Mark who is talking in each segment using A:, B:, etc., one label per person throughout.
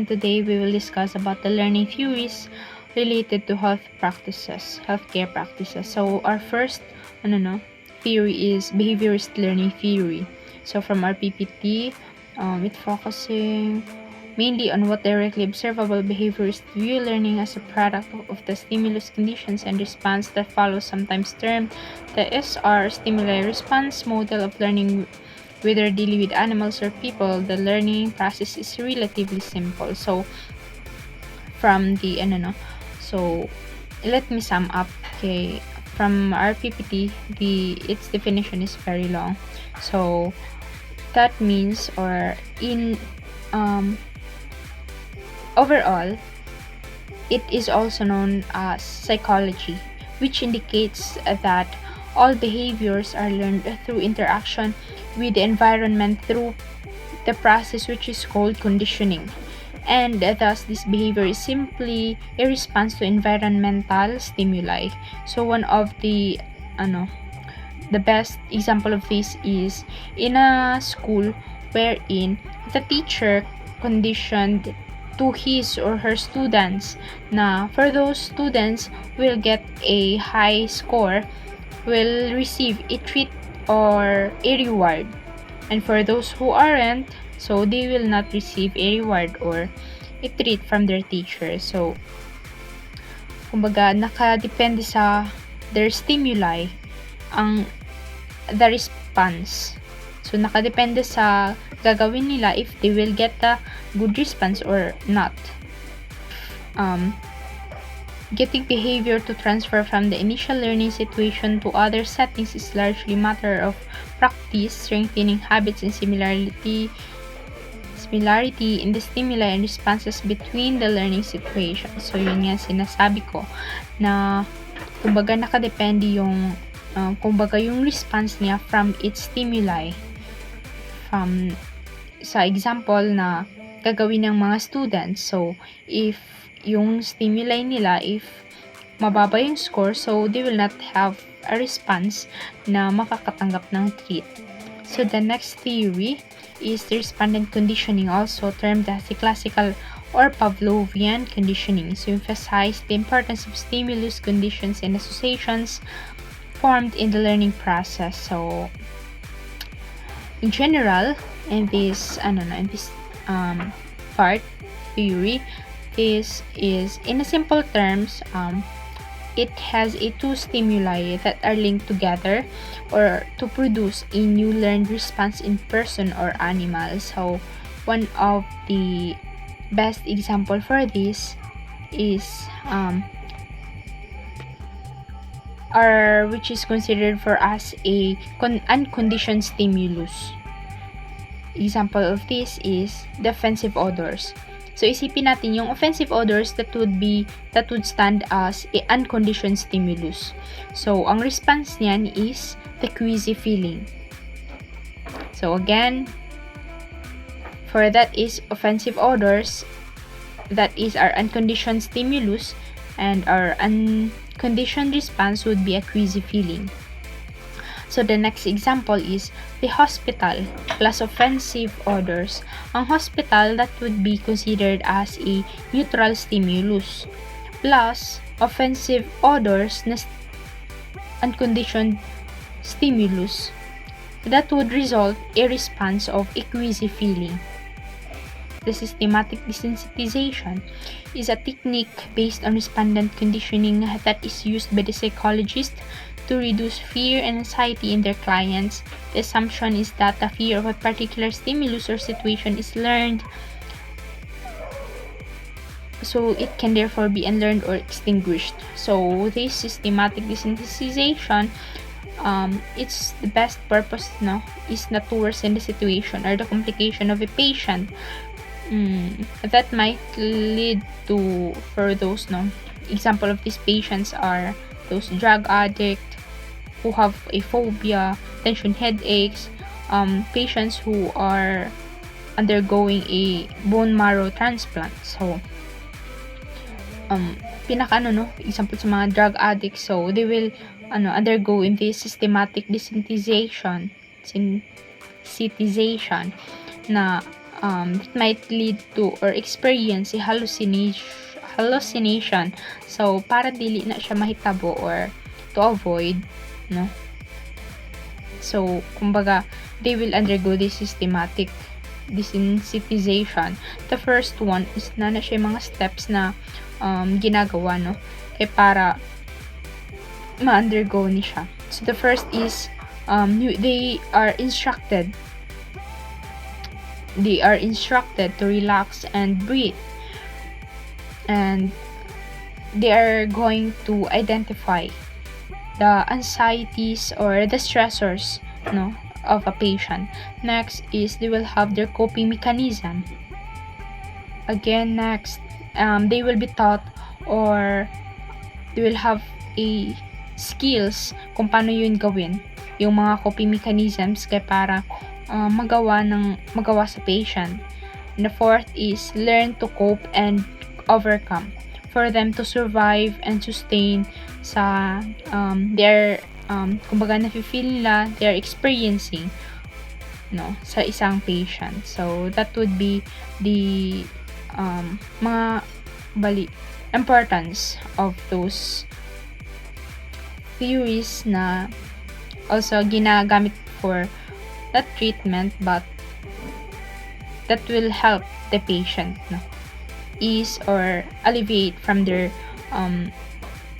A: and today we will discuss about the learning theories related to healthcare practices. So our first theory is behaviorist learning theory. So from our PPT, it's focusing mainly on what directly observable behaviorists view learning as a product of the stimulus conditions and response that follows, sometimes termed the SR stimuli response model of learning. Whether dealing with animals or people, the learning process is relatively simple. So from the so let me sum up. Okay, from our PPT, its definition is very long. So that means, or in overall, it is also known as psychology, which indicates that all behaviors are learned through interaction with the environment through the process which is called conditioning. And thus, this behavior is simply a response to environmental stimuli. So one of the best example of this is in a school wherein the teacher conditioned to his or her students na for those students will get a high score, will receive a treat or a reward, and for those who aren't, so they will not receive a reward or a treat from their teacher. So kumbaga nakadepende sa their stimuli ang the response. So nakadepende sa gagawin nila if they will get a good response or not. Getting behavior to transfer from the initial learning situation to other settings is largely matter of practice, strengthening habits and similarity in the stimuli and responses between the learning situations. So yun nga sinasabi ko na kumbaga nakadepende yung yung response niya from its stimuli. Sa example na gagawin ng mga students, so if yung stimuli nila, if mababa yung score, so they will not have a response na makakatanggap ng treat. So the next theory is the respondent conditioning, also termed as the classical or Pavlovian conditioning. So emphasize the importance of stimulus, conditions, and associations formed in the learning process. So in general, in this part theory, this is in a simple terms, it has a two stimuli that are linked together or to produce a new learned response in person or animal. So one of the best example for this is which is considered for us a unconditioned stimulus. Example of this is the offensive odors. So isipin natin yung offensive odors that would stand as a unconditioned stimulus. So ang response niyan is the queasy feeling. So again, for that is offensive odors, that is our unconditioned stimulus, and our unconditioned response would be a queasy feeling. So the next example is the hospital plus offensive odors. Ang hospital, that would be considered as a neutral stimulus plus offensive odors na unconditioned stimulus, that would result a response of a queasy feeling. The systematic desensitization is a technique based on respondent conditioning that is used by the psychologist to reduce fear and anxiety in their clients. The assumption is that the fear of a particular stimulus or situation is learned, so it can therefore be unlearned or extinguished. So this systematic desensitization, its the best purpose is not to worsen the situation or the complication of a patient that might lead to, for those example of these patients are those drug addict who have a phobia, tension headaches, patients who are undergoing a bone marrow transplant. So example sa mga drug addicts, so they will undergo in this systematic desensitization na that might lead to or experience a hallucination. So, para dili na siya mahitabo or to avoid, no? So, kumbaga, they will undergo this systematic desensitization. The first one is na siya mga steps na ginagawa, no? Para ma-undergo ni siya. So, the first is they are instructed to relax and breathe, and they are going to identify the anxieties or the stressors, no, of a patient. Next is they will have their coping mechanism. Again, next, they will be taught or they will have a skills kung paano yun gawin, yung mga coping mechanisms para magawa sa patient. And the fourth is learn to cope and overcome, for them to survive and sustain sa their kumbaga nafe-feel nila they are experiencing, no, sa isang patient. So that would be the mga importance of those theories na also ginagamit for that treatment, but that will help the patient, no, ease or alleviate from their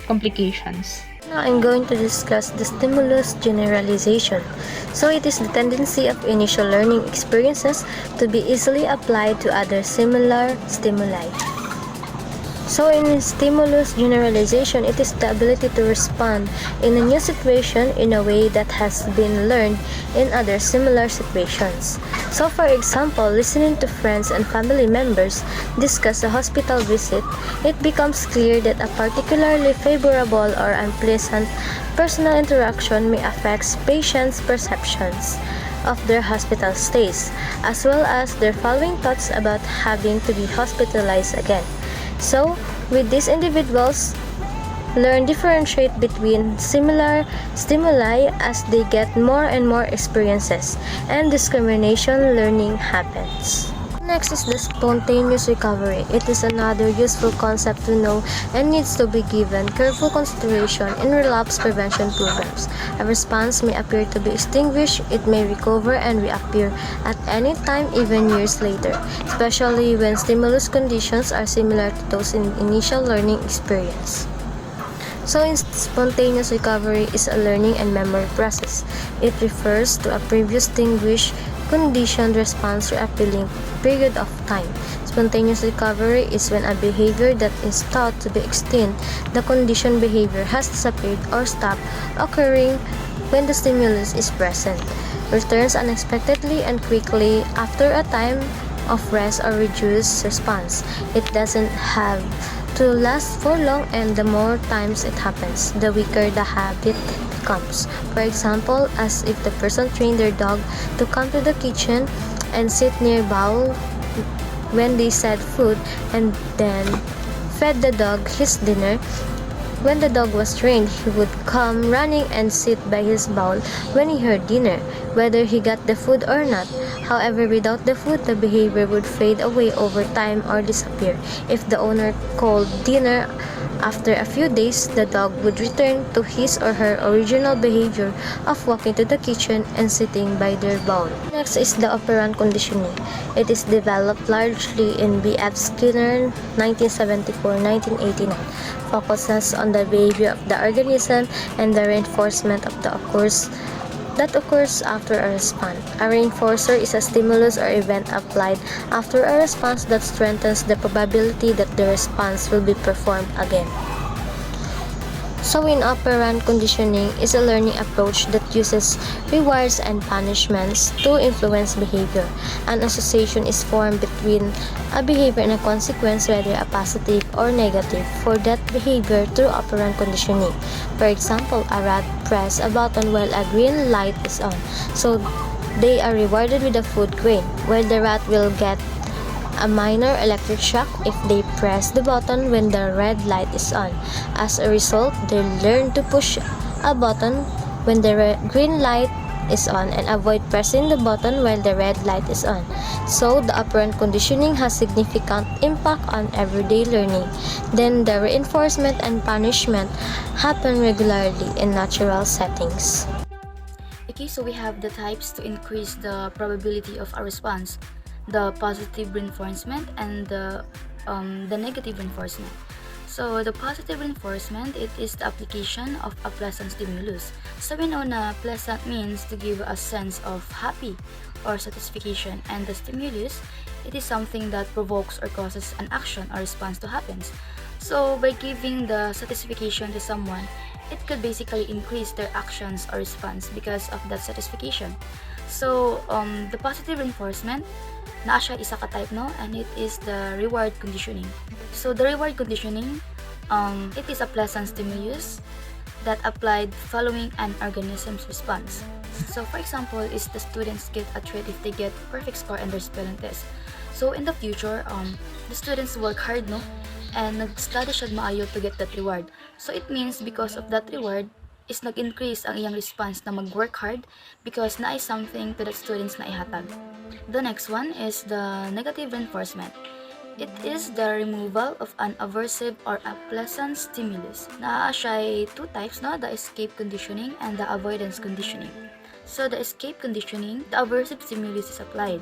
A: complications.
B: Now I'm going to discuss the stimulus generalization. So it is the tendency of initial learning experiences to be easily applied to other similar stimuli. So in stimulus generalization, it is the ability to respond in a new situation in a way that has been learned in other similar situations. So for example, listening to friends and family members discuss a hospital visit, it becomes clear that a particularly favorable or unpleasant personal interaction may affect patients' perceptions of their hospital stays, as well as their following thoughts about having to be hospitalized again. So, with these individuals, learn differentiate between similar stimuli as they get more and more experiences, and discrimination learning happens. Next is the spontaneous recovery. It is another useful concept to know and needs to be given careful consideration in relapse prevention programs. A response may appear to be extinguished, it may recover and reappear at any time, even years later, especially when stimulus conditions are similar to those in initial learning experience. So, spontaneous recovery is a learning and memory process. It refers to a previous distinguished conditioned response to a appealing period of time. Spontaneous recovery is when a behavior that is thought to be extinct, the conditioned behavior has disappeared or stopped occurring when the stimulus is present, returns unexpectedly and quickly after a time of rest or reduced response. It doesn't have to last for long, and the more times it happens, the weaker the habit becomes. For example, as if the person trained their dog to come to the kitchen and sit near bowl when they said food, and then fed the dog his dinner. When the dog was trained, he would come running and sit by his bowl when he heard dinner, whether he got the food or not. However, without the food, the behavior would fade away over time or disappear. If the owner called dinner after a few days, the dog would return to his or her original behavior of walking to the kitchen and sitting by their bowl. Next is the operant conditioning. It is developed largely in B.F. Skinner 1974-1989, focuses on the behavior of the organism and the reinforcement of the course that occurs after a response. A reinforcer is a stimulus or event applied after a response that strengthens the probability that the response will be performed again. So operant conditioning is a learning approach that uses rewards and punishments to influence behavior. An association is formed between a behavior and a consequence, whether a positive or negative, for that behavior through operant conditioning. For example, a rat press a button while a green light is on, so they are rewarded with a food grain, while the rat will get a minor electric shock if they press the button when the red light is on. As a result, they learn to push a button when the green light is on and avoid pressing the button while the red light is on. So, the operant conditioning has significant impact on everyday learning. Then, the reinforcement and punishment happen regularly in natural settings.
C: Okay, so we have the types to increase the probability of a response: the positive reinforcement and the negative reinforcement. So, the positive reinforcement, it is the application of a pleasant stimulus. So, we know na pleasant means to give a sense of happy or satisfaction, and the stimulus, it is something that provokes or causes an action or response to happens. So, by giving the satisfaction to someone, it could basically increase their actions or response because of that satisfaction. So, the positive reinforcement, naa siya isa ka type, no? And it is the reward conditioning. So, the reward conditioning, it is a pleasant stimulus that applied following an organism's response. So, for example, is the students get a treat if they get perfect score in their spelling test. So, in the future, the students work hard, no? And nag-study siya maayo to get that reward. So, it means because of that reward, is nag-increase ang iyang response na mag-work hard because naay something to the students na ihatag. The next one is the negative reinforcement. It is the removal of an aversive or a pleasant stimulus. Naa siya two types, no? The escape conditioning and the avoidance conditioning. So, the escape conditioning, the aversive stimulus is applied.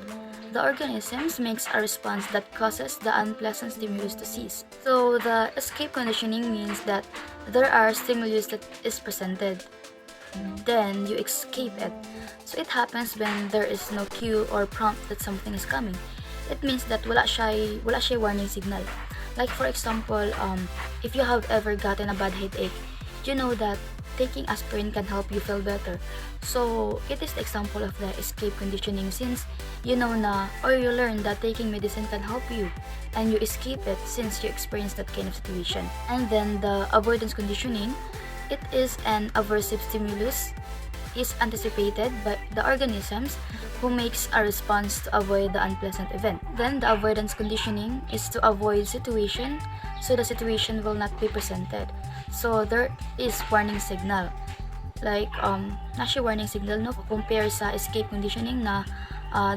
C: The organisms makes a response that causes the unpleasant stimulus to cease. So, the escape conditioning means that there are stimulus that is presented, then you escape it. So, it happens when there is no cue or prompt that something is coming. It means that wala siya warning signal. Like for example, if you have ever gotten a bad headache, you know that taking aspirin can help you feel better. So, it is the example of the escape conditioning since you know na or you learn that taking medicine can help you and you escape it since you experience that kind of situation. And then the avoidance conditioning, it is an aversive stimulus is anticipated by the organisms who makes a response to avoid the unpleasant event. Then the avoidance conditioning is to avoid situation so the situation will not be presented. So there is warning signal. Like na siya warning signal no compare sa escape conditioning na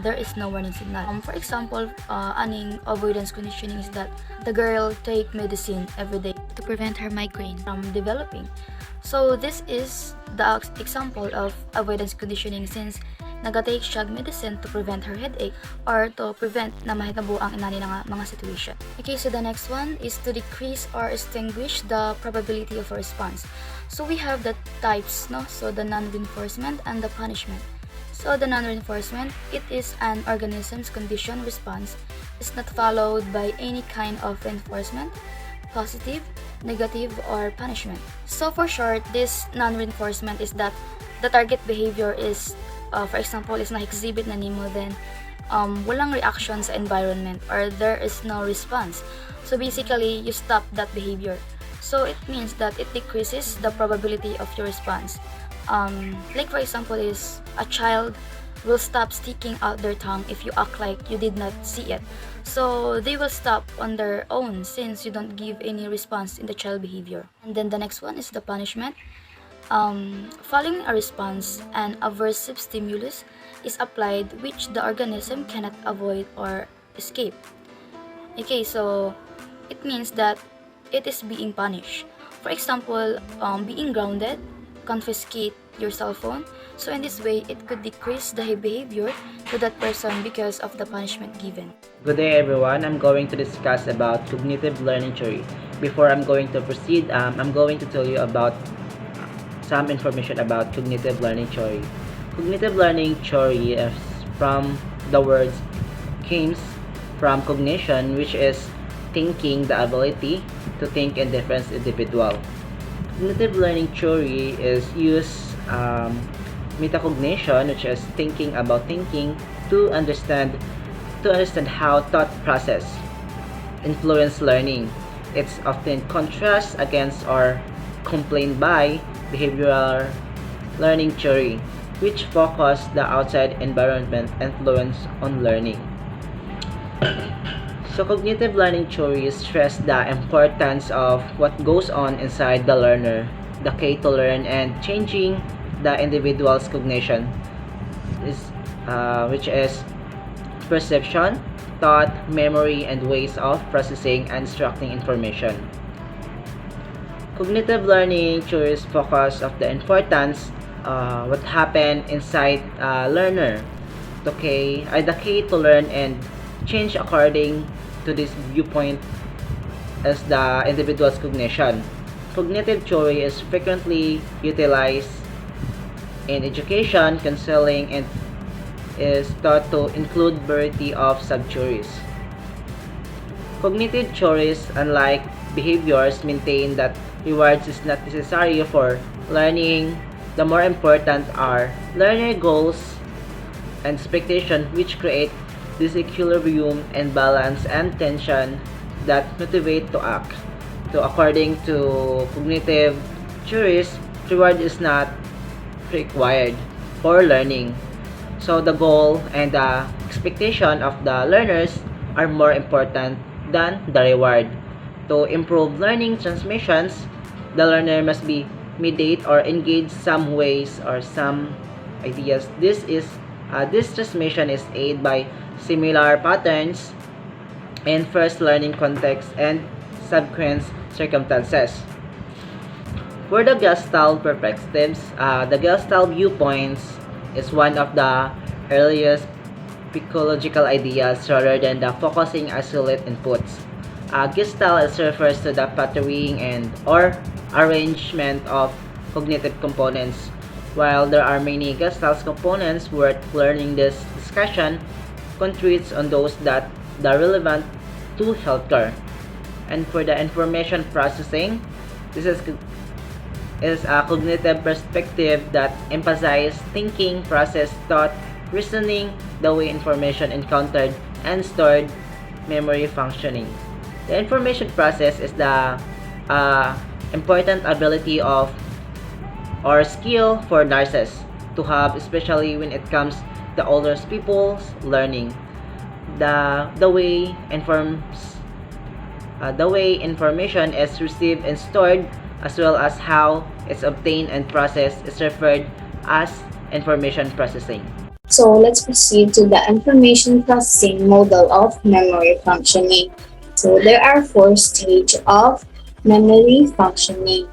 C: there is no warning signal. For example, aning avoidance conditioning is that the girl take medicine every day to prevent her migraine from developing. So this is the example of avoidance conditioning since nagatake siya medicine to prevent her headache or to prevent na mahitabo ang inani nga mga situation. Okay, so the next one is to decrease or extinguish the probability of a response. So we have the types, no? So the non-reinforcement and the punishment. So the non-reinforcement, it is an organism's condition response is not followed by any kind of reinforcement, positive, negative, or punishment. So for short, this non-reinforcement is that the target behavior is, for example, is na-exhibit na nimo then walang reaction sa environment or there is no response. So basically, you stop that behavior. So it means that it decreases the probability of your response. Like for example is a child will stop sticking out their tongue if you act like you did not see it. So they will stop on their own since you don't give any response in the child behavior. And then the next one is the punishment. Following a response, an aversive stimulus is applied which the organism cannot avoid or escape. Okay, so it means that it is being punished. For example, being grounded, confiscate your cell phone. So in this way, it could decrease the behavior to that person because of the punishment given.
D: Good day everyone, I'm going to discuss about cognitive learning theory. Before I'm going to proceed, I'm going to tell you about some information about cognitive learning theory. Cognitive learning theory is from the words comes from cognition, which is thinking, the ability to think in different individual. Cognitive learning theory is use metacognition, which is thinking about thinking, to understand how thought process influence learning. It's often contrast against or complained by behavioral learning theory, which focus the outside environment influence on learning. So cognitive learning theory stress the importance of what goes on inside the learner, the key to learn, and changing the individual's cognition. which is perception, thought, memory, and ways of processing and extracting information. Cognitive learning theories focus of the importance what happened inside a learner the key to learn and change according to this viewpoint as the individual's cognition. Cognitive theory is frequently utilized in education, counseling, and is thought to include variety of subtheories. Cognitive theories, unlike behaviors, maintain that rewards is not necessary for learning. The more important are learner goals and expectation, which create disequilibrium and balance and tension that motivate to act. So according to cognitive theories, reward is not required for learning. So the goal and the expectation of the learners are more important than the reward. To improve learning transmissions, the learner must be mediate or engage some ways or some ideas. This transmission is aided by similar patterns in first learning context and subsequent circumstances. For the Gestalt perspectives, the Gestalt viewpoints is one of the earliest psychological ideas rather than the focusing isolate inputs. Gestalt refers to the patterning and or arrangement of cognitive components. While there are many Gestalt components worth learning, this discussion concentrates on those that are relevant to healthcare. And for the information processing, this is a cognitive perspective that emphasizes thinking, process, thought, reasoning, the way information encountered and stored, memory functioning. The information process is the important ability of or skill for nurses to have, especially when it comes the older people's learning. The way information is received and stored, as well as how it's obtained and processed, is referred as information processing.
E: So let's proceed to the information processing model of memory functioning. So there are four stages of memory functioning.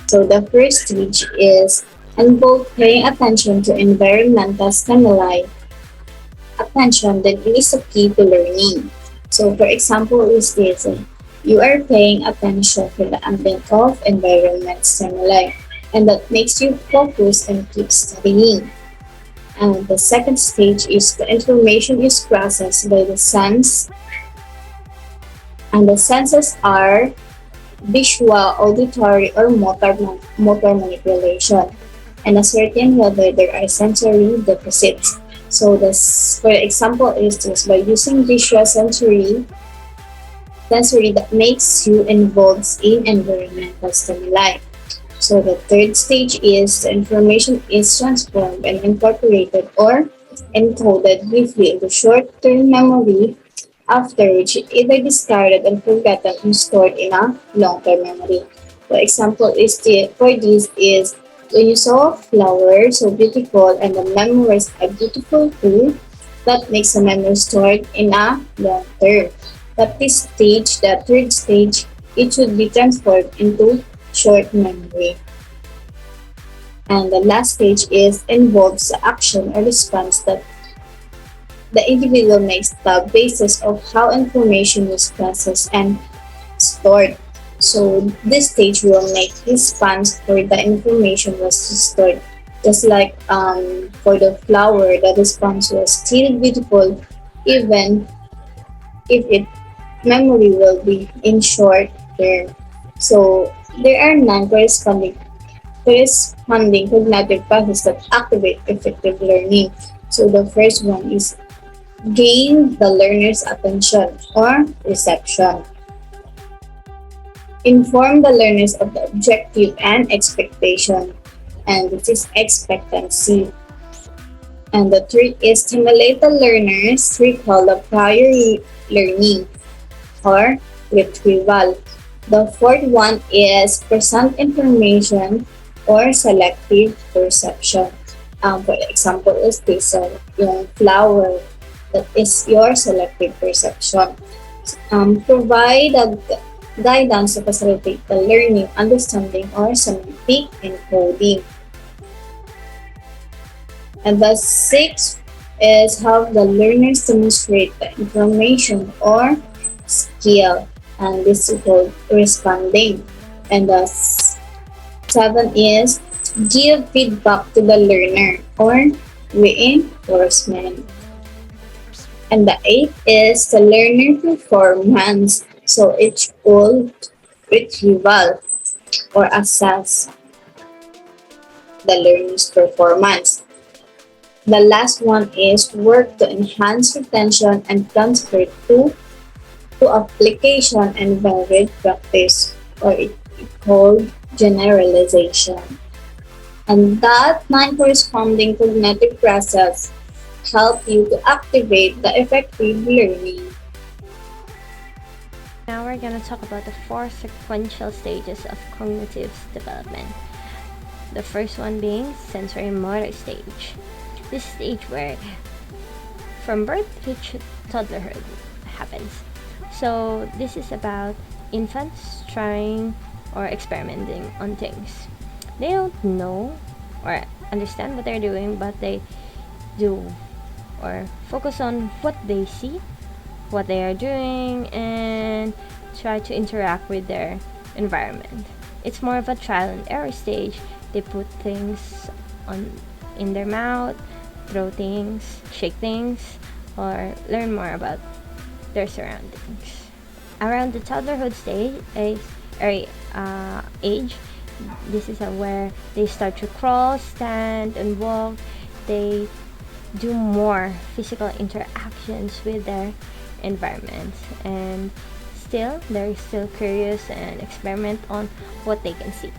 E: So the first stage is involve paying attention to environmental stimuli. Attention then is a key to learning. So for example is this, you are paying attention to the ambient of environment stimuli, and that makes you focus and keep studying. And the second stage is the information is processed by the sense, and the senses are visual, auditory, or motor manipulation, and ascertain whether there are sensory deficits. So this, for example, is this by using visual sensory that makes you involved in environmental stimuli. So the third stage is the information is transformed and incorporated or encoded briefly into short-term memory, after which it either discarded and forgotten and stored in a long-term memory. For example, for this is when you saw a flower so beautiful and then memorized a beautiful too, that makes a memory stored in a long term. But this stage, the third stage, it should be transformed into short memory. And the last stage involves the action or response that the individual makes the basis of how information was processed and stored. So this stage will make response for the information was stored. Just like for the flower, the response was still beautiful even if its memory will be in short term. So there are non-corresponding cognitive processes that activate effective learning. So the first one is gain the learner's attention or reception. Inform the learners of the objective and expectation, and this is expectancy. And the third is stimulate the learners recall the prior learning or retrieval. The fourth one is present information or selective perception. For example, is this yung flower that is your selective perception. Provide a guidance to facilitate the learning, understanding, or semantic encoding. And the sixth is how the learners demonstrate the information or skill, and this is called responding. And the seven is give feedback to the learner or reinforcement. And the eighth is the learner performance. So it's called retrieval or assess the learner's performance. The last one is work to enhance retention and transfer to application and varied practice, or it called generalization. And that non-corresponding cognitive process help you to activate the effective learning.
B: Now we're going to talk about the four sequential stages of cognitive development. The first one being sensory motor stage. This stage where from birth to toddlerhood happens. So this is about infants trying or experimenting on things. They don't know or understand what they're doing, but they do or focus on what they see, what they are doing, and try to interact with their environment. It's more of a trial and error stage. They put things on in their mouth, throw things, shake things, or learn more about their surroundings. Around the toddlerhood stage, age, this is where they start to crawl, stand, and walk. They do more physical interactions with their environments, and still they're still curious and experiment on what they can see.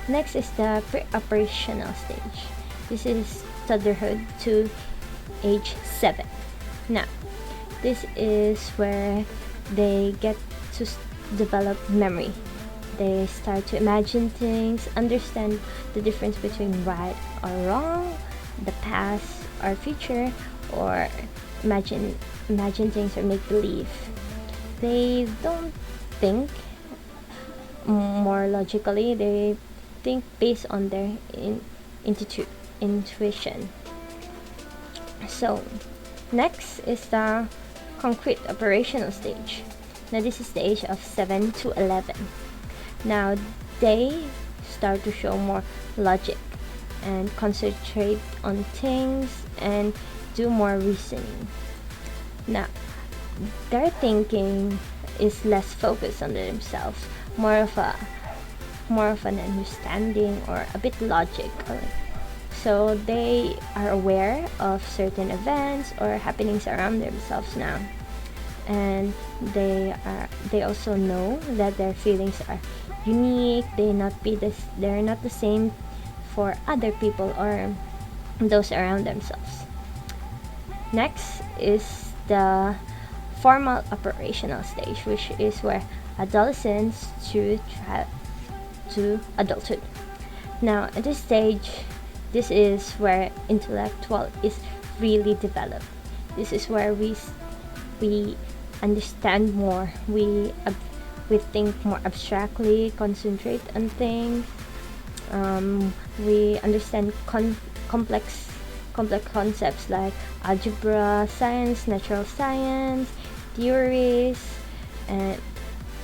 B: Next is the pre-operational stage. This is toddlerhood to age 7. Now, this is where they get to develop memory. They start to imagine things, understand the difference between right or wrong, the past or future, or imagine things or make believe. They don't think more logically. They think based on their intuition. So next is the concrete operational stage. Now this is the age of 7 to 11. Now they start to show more logic and concentrate on things and do more reasoning. Now their thinking is less focused on themselves, more of an understanding or a bit logical. So they are aware of certain events or happenings around themselves now, and they also know that their feelings are unique. They're not the same for other people or those around themselves. Next is the formal operational stage, which is where adolescence to adulthood. Now at this stage, this is where intellectual is really developed. This is where we understand more. We think more abstractly, concentrate on things. We understand complex concepts like algebra, science, natural science, theories, and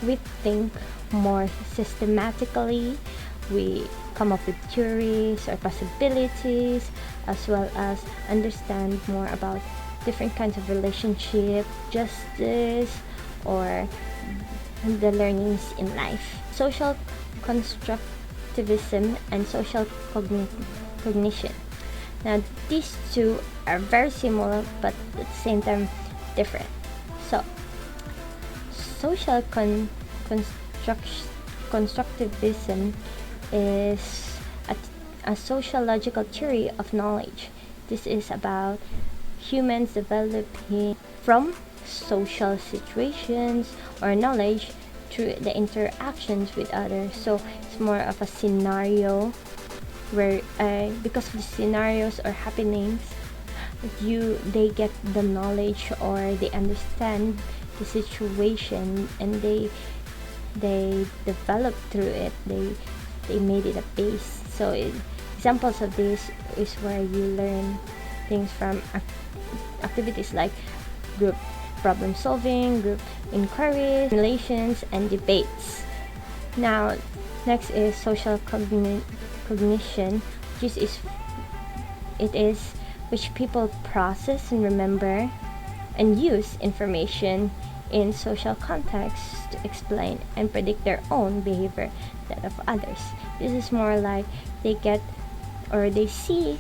B: we think more systematically. We come up with theories or possibilities, as well as understand more about different kinds of relationship, justice, or the learnings in life. Social constructivism and social cognition. Now these two are very similar but at the same time different. So social constructivism is a sociological theory of knowledge. This is about humans developing from social situations or knowledge through the interactions with others. So it's more of a scenario where because of the scenarios or happenings, they get the knowledge or they understand the situation, and they develop through it. They made it a base. So examples of this is where you learn things from activities like group problem solving, group inquiries, simulations, and debates. Now, next is social cognition, which people process and remember and use information in social contexts to explain and predict their own behavior, that of others. This is more like they get or they see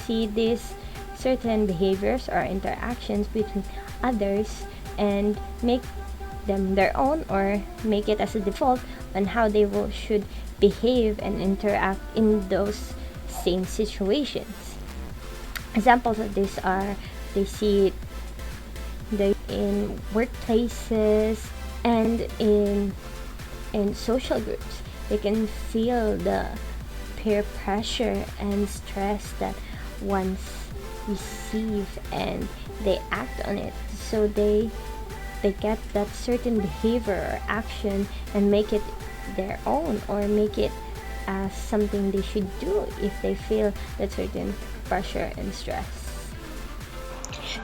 B: these certain behaviors or interactions between others and make them their own or make it as a default on how they should behave and interact in those same situations. Examples of this are they see it in workplaces and in social groups. They can feel the peer pressure and stress that one's receive, and they act on it. So they get that certain behavior or action and make it their own or make it as something they should do if they feel that certain pressure and stress.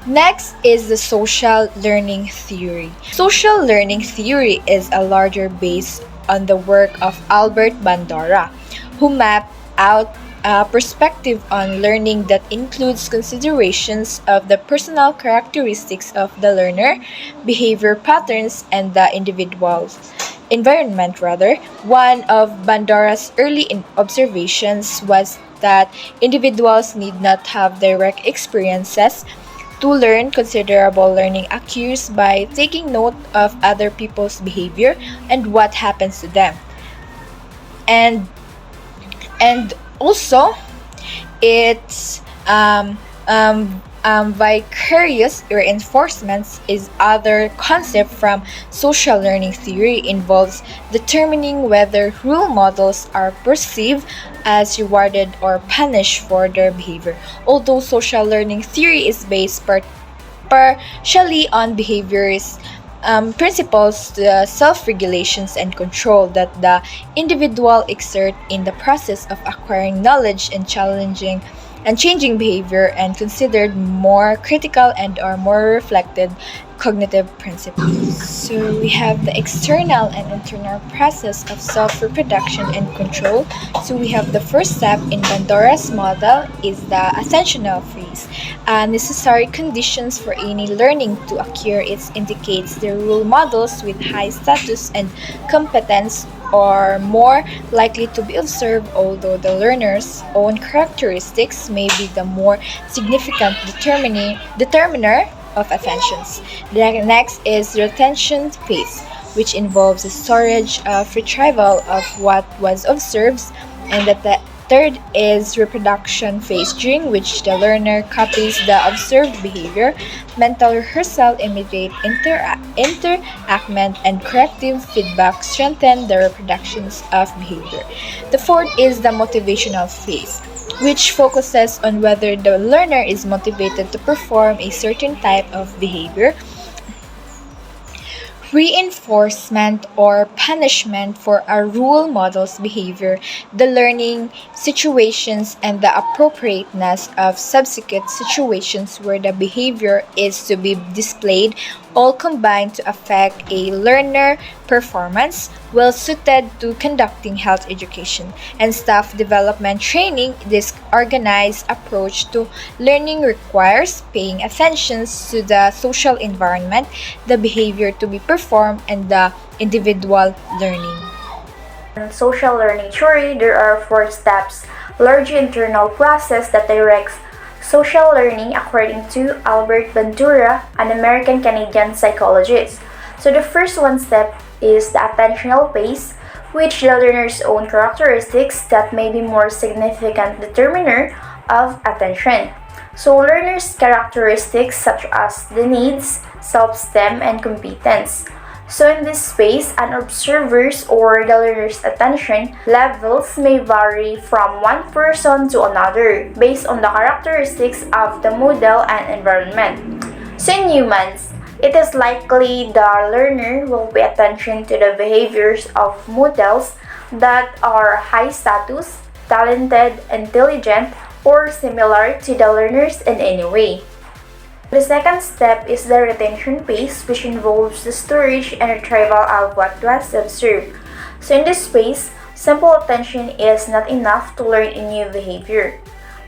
F: Next is the social learning theory. Social learning theory is a larger based on the work of Albert Bandura, who mapped out a perspective on learning that includes considerations of the personal characteristics of the learner, behavior patterns, and the individual's environment. One of Bandura's early observations was that individuals need not have direct experiences to learn. Considerable learning occurs by taking note of other people's behavior and what happens to them. And also, it's vicarious reinforcements is other concept from social learning theory, involves determining whether role models are perceived as rewarded or punished for their behavior. Although social learning theory is based partially on behaviorist principles, the self-regulations and control that the individual exert in the process of acquiring knowledge and changing behavior and considered more critical and are more reflected cognitive principles. So we have the external and internal process of self-reproduction and control. So we have the first step in Bandura's model is the attentional phase. Necessary conditions for any learning to occur. It indicates the role models with high status and competence are more likely to be observed, although the learner's own characteristics may be the more significant determiner of attentions. The next is retention phase, which involves the storage of retrieval of what was observed, and the third is reproduction phase, during which the learner copies the observed behavior. Mental rehearsal, immediate enactment, and corrective feedback strengthen the reproductions of behavior. The fourth is the motivational phase, which focuses on whether the learner is motivated to perform a certain type of behavior. Reinforcement or punishment for a role model's behavior, the learning situations, and the appropriateness of subsequent situations where the behavior is to be displayed, all combine to affect a learner performance. Well suited to conducting health education and staff development training, this organized approach to learning requires paying attention to the social environment, the behavior to be performed, and the individual learning.
G: In social learning theory, there are 4 steps, large internal process that directs social learning according to Albert Bandura, an American-Canadian psychologist. So the first one step is the attentional phase, which the learner's own characteristics that may be more significant determiner of attention. So learners' characteristics such as the needs, self-esteem, and competence. So in this space, an observer's or the learner's attention levels may vary from one person to another based on the characteristics of the model and environment. So in humans, it is likely the learner will pay attention to the behaviors of models that are high status, talented, intelligent, or similar to the learners in any way. The second step is the retention phase, which involves the storage and retrieval of what was observed. So in this phase, simple attention is not enough to learn a new behavior.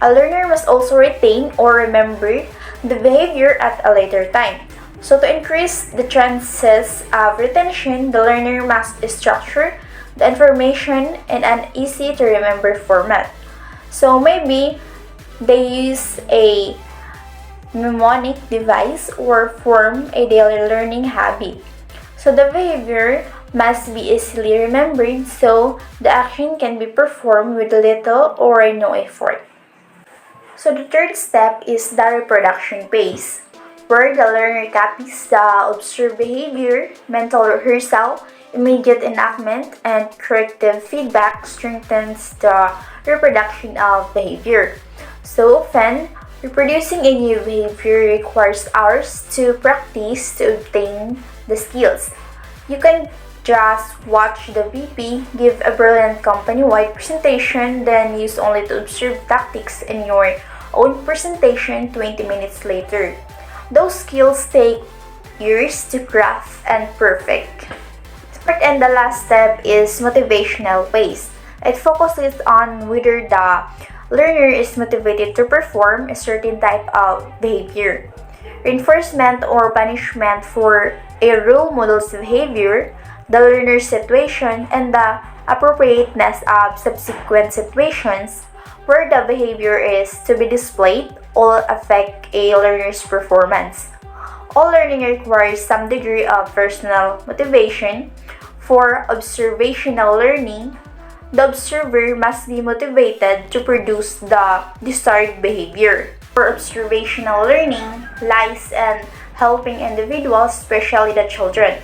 G: A learner must also retain or remember the behavior at a later time. So to increase the chances of retention, the learner must structure the information in an easy to remember format. So maybe they use a mnemonic device or form a daily learning habit. So the behavior must be easily remembered so the action can be performed with little or no effort. So the third step is the reproduction phase, where the learner copies the observed behavior, mental rehearsal, immediate enactment, and corrective feedback strengthens the reproduction of behavior. So often, reproducing a new behavior requires hours to practice to obtain the skills. You can just watch the VP give a brilliant company-wide presentation, then use only to observe tactics in your own presentation 20 minutes later. Those skills take years to craft and perfect. And the last step is motivational phase. It focuses on whether the learner is motivated to perform a certain type of behavior. Reinforcement or punishment for a role model's behavior, the learner's situation, and the appropriateness of subsequent situations where the behavior is to be displayed all affect a learner's performance. All learning requires some degree of personal motivation. For observational learning, the observer must be motivated to produce the desired behavior. For observational learning lies in helping individuals, especially the children,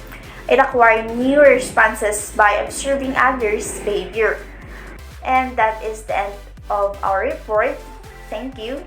G: in acquiring new responses by observing others' behavior. And that is the end of our report. Thank you.